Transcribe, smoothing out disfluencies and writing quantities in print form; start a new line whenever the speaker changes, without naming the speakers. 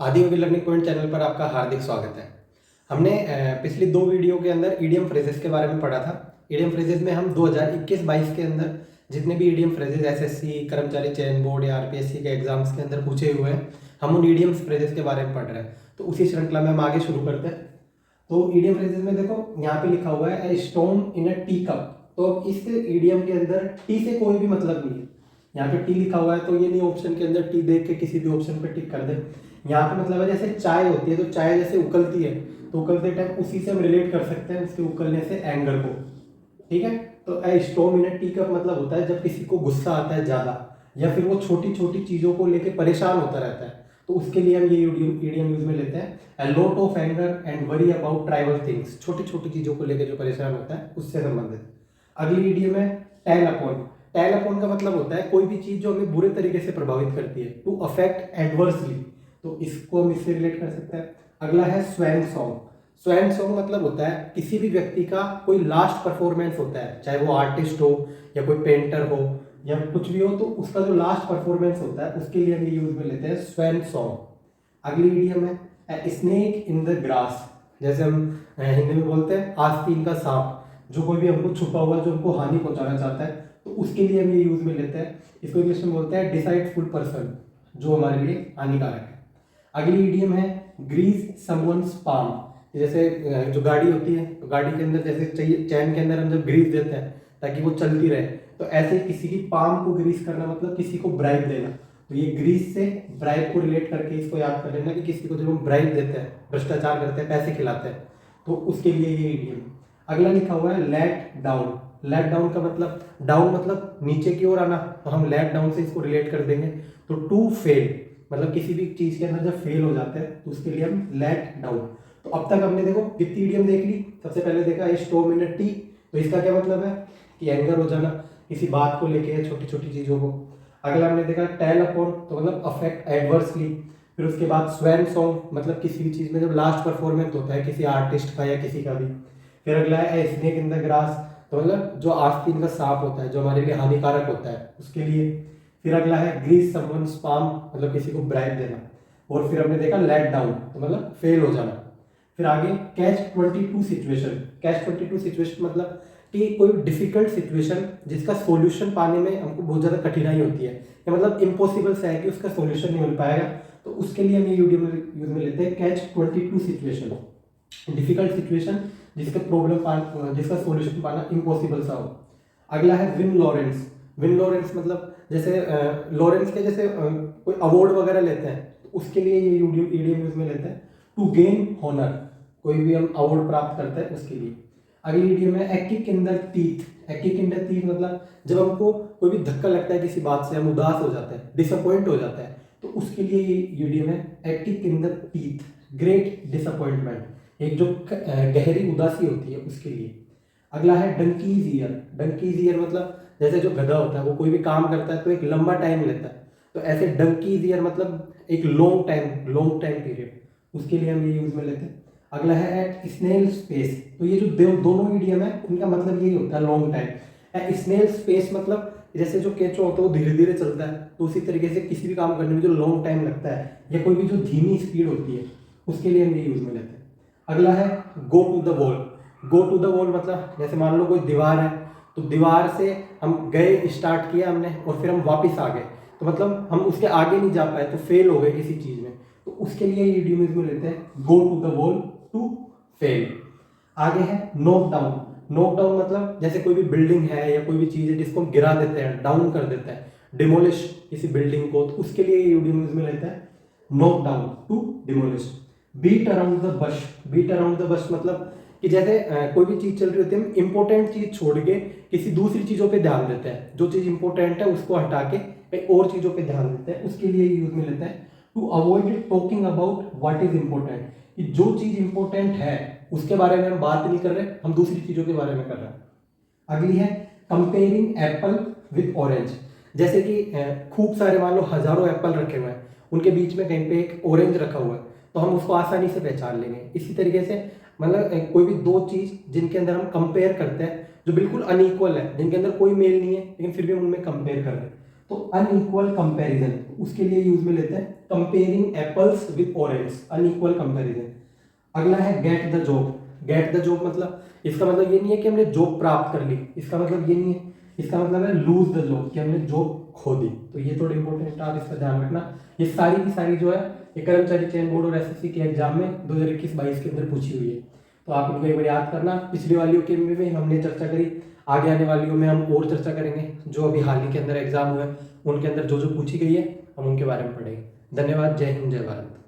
आदि योगी learning point channel पर आपका हार्दिक स्वागत है। हमने पिछली दो वीडियो के अंदर ईडीएम फ्रेजेस के बारे में पढ़ा था। ईडीएम फ्रेजेस में हम 2021-22 के अंदर जितने भी ईडीएम फ्रेजेस एसएससी, कर्मचारी चयन बोर्ड या आरपीएससी के एग्जाम्स के अंदर पूछे हुए हैं, हम उन ईडीएम फ्रेजेस के बारे में पढ़ रहे हैं। तो उसी श्रृंखला में हम आगे शुरू करते हैं। तो ईडीएम फ्रेजेस में देखो यहाँ पे लिखा हुआ है a stone in a tea cup. तो अब इस ईडीएम के अंदर टी से कोई भी मतलब नहीं है। यहाँ पे टी लिखा हुआ है तो ये नहीं ऑप्शन के अंदर टी देख के किसी भी ऑप्शन पे टिक कर दे। यहाँ पे मतलब है जैसे चाय होती है तो चाय जैसे उकलती है तो उकलते टाइम उसी से हम रिलेट कर सकते हैं उसके उकलने से एंगर को। ठीक है, तो a stone in a tea cup मतलब होता है जब किसी को गुस्सा आता है ज्यादा या फिर वो छोटी छोटी चीजों को लेके परेशान होता रहता है, तो उसके लिए हम ये ईडीएम यूज में लेते हैं। A lot of anger and worry about trivial things, छोटी छोटी चीजों को लेकर जो परेशान होता है उससे संबंधित। अगली ईडीएम है टेल अपॉन। टेल अपॉन का मतलब होता है कोई भी चीज जो हमें बुरे तरीके से प्रभावित करती है, टू अफेक्ट एडवर्सली, तो इसको हम इससे रिलेट कर सकते हैं। अगला है स्वैन सॉन्ग। स्वैन सॉन्ग मतलब होता है किसी भी व्यक्ति का कोई लास्ट परफॉर्मेंस होता है, चाहे वो आर्टिस्ट हो या कोई पेंटर हो या कुछ भी हो, तो उसका जो लास्ट परफॉर्मेंस होता है उसके लिए हम ये यूज में लेते हैं स्वैन सॉन्ग। अगली ईडीएम है स्नेक इन द ग्रास। जैसे हम हिंदी में बोलते हैं आस्तीन का सांप, जो कोई भी हमको छुपा हुआ जो हमको हानि पहुंचाना चाहता है, तो उसके लिए हम ये यूज में लेते हैं। इसको इंग्लिश में बोलते हैं डिसाइडफुल पर्सन, जो हमारे लिए हानिकारक है। अगली ईडीएम है ग्रीस समवन्स पाम। जैसे जो गाड़ी होती है तो गाड़ी के अंदर जैसे चैन के अंदर हम जब ग्रीस देते हैं ताकि वो चलती रहे, तो ऐसे किसी की पाम को ग्रीस करना मतलब किसी को ब्राइब देना। तो ये ग्रीस से ब्राइब को रिलेट करके इसको याद कर लेना कि किसी को जब हम ब्राइब देते हैं, भ्रष्टाचार करते हैं, पैसे खिलाते हैं, तो उसके लिए ये ईडीएम। अगला लिखा हुआ है लेट डाउन। लेट डाउन का मतलब डाउन मतलब नीचे की ओर आना, तो हम लेट डाउन से इसको रिलेट कर देंगे। तो टू फेल मतलब किसी भी चीज के अंदर जब फेल हो जाते हैं तो उसके लिए हम लेट डाउन। तो अब तक हमने देखो कितनी ईडीएम देख ली। सबसे पहले देखा स्टॉर्म इन अ टी, तो इसका क्या मतलब है कि एंगर हो जाना किसी बात को लेके, छोटी छोटी चीजों को। अगला हमने देखा टेल अपॉन, तो मतलब अफेक्ट एडवर्सली। फिर उसके बाद स्वैन सॉन्ग मतलब किसी भी चीज में जब लास्ट परफॉर्मेंस होता है किसी आर्टिस्ट का या किसी का भी। फिर अगला है स्नेक इन द ग्रास, तो मतलब जो आस्तीन का सांप होता है जो हमारे लिए हानिकारक होता है उसके लिए। फिर अगला है ग्रीस समवन्स पाम मतलब किसी को ब्राइब देना। और फिर हमने देखा लेट डाउन, तो मतलब फेल हो जाना। फिर आगे कैच 22 सिचुएशन। कैच 22 सिचुएशन मतलब कि कोई डिफिकल्ट सिचुएशन जिसका सॉल्यूशन पाने में हमको बहुत ज़्यादा कठिनाई होती है, या मतलब इम्पॉसिबल सा है कि उसका सॉल्यूशन नहीं मिल पाएगा, तो उसके लिए हम ये यूज में लेते हैं कैच 22 सिचुएशन। डिफिकल्ट सिचुएशन जिसका जिसका सॉल्यूशन पाना इम्पॉसिबल सा हो। अगला है विन लॉरेंस। विन लॉरेंस मतलब जैसे लॉरेंस के जैसे कोई अवार्ड वगैरह लेते हैं, तो उसके लिए ये ईडीएम यूज में लेते हैं। टू गेन हॉनर, कोई भी हम अवार्ड प्राप्त करते हैं उसके लिए। अगली ईडीएम है a kick in the teeth. A kick in the teeth मतलब जब हमको कोई भी धक्का लगता है किसी बात से, हम उदास हो जाते हैं, डिसअपॉइंट हो जाता है, तो उसके लिए ये ईडीएम है a kick in the teeth, great disappointment, एक जो गहरी उदासी होती है उसके लिए। अगला है डंकीज ईयर। डंकीज ईयर मतलब जैसे जो गधा होता है वो कोई भी काम करता है तो एक लंबा टाइम लेता है, तो ऐसे डंकीज ईयर मतलब एक लॉन्ग टाइम पीरियड, उसके लिए हम ये यूज में लेते हैं। अगला है एट स्नेल स्पेस। तो ये जो दोनों ईडीएम है इनका मतलब यही होता है long time. At snail space मतलब जैसे जो केचो होता है वो धीरे धीरे चलता है, तो उसी तरीके से किसी भी काम करने में जो लॉन्ग टाइम लगता है या कोई भी जो धीमी स्पीड होती है उसके लिए हम ये यूज में लेते हैं। अगला है go to the wall. Go to the wall मतलब जैसे मान लो कोई दीवार है, तो दीवार से हम गए, स्टार्ट किया हमने और फिर हम वापस आ गए, तो मतलब हम उसके आगे नहीं जा पाए, तो फेल हो गए किसी चीज में, तो उसके लिए ये ईडीएम में लेते हैं go to the wall, to fail. आगे है नॉक डाउन। नॉक डाउन मतलब जैसे कोई भी बिल्डिंग है या कोई भी चीज है जिसको हम गिरा देते हैं, डाउन कर देते हैं, डिमोलिश किसी बिल्डिंग को, तो उसके लिए ये ईडीएम में लेते हैं knock down, to demolish. Beat around the bush. Beat around the bush मतलब कि जैसे कोई भी चीज चल रही होती है, हम इंपॉर्टेंट चीज छोड़ के किसी दूसरी चीजों पे ध्यान देते हैं, जो चीज इंपॉर्टेंट है उसको हटा के कई और चीजों पे ध्यान देते हैं, उसके लिए यूज में लेते हैं to avoid talking about what is important, कि जो चीज इंपॉर्टेंट है उसके बारे में हम बात नहीं कर रहे, हम दूसरी चीजों के बारे में कर रहे हैं। अगली है कंपेयरिंग एप्पल विद ऑरेंज। जैसे कि खूब सारे मान लो हजारों एप्पल रखे हुए हैं, उनके बीच में कहीं पे एक ऑरेंज रखा हुआ है, तो हम उसको आसानी से पहचान लेंगे। इसी तरीके से मतलब कोई भी दो चीज जिनके अंदर हम कंपेयर करते हैं जो बिल्कुल अनइक्वल है, जिनके अंदर कोई मेल नहीं है लेकिन फिर भी हम उनमें कंपेयर कर रहे हैं, तो अनइक्वल कंपैरिजन, उसके लिए यूज में लेते हैं comparing apples with orange, unequal comparison. अगला है get the job. Get the job मतलब, इसका मतलब ये नहीं है कि हमने जॉब प्राप्त कर ली, इसका मतलब ये नहीं है, इसका मतलब है लूज द जॉब, कि हमने जॉब खो दी। तो ये थोड़ा इंपॉर्टेंट है, आप इसका ध्यान रखना। ये सारी की सारी जो है ये कर्मचारी चयन बोर्ड और एसएससी के एग्जाम में 2021-22 के अंदर पूछी हुई है। तो आप इनको एक बार याद करना। पिछली वालियों के में हमने चर्चा करी, आगे आने वालियों में हम और चर्चा करेंगे। जो अभी हाल ही के अंदर एग्जाम हुए उनके अंदर जो जो पूछी गई है हम उनके बारे में पढ़ेंगे। धन्यवाद। जय हिंद, जय भारत।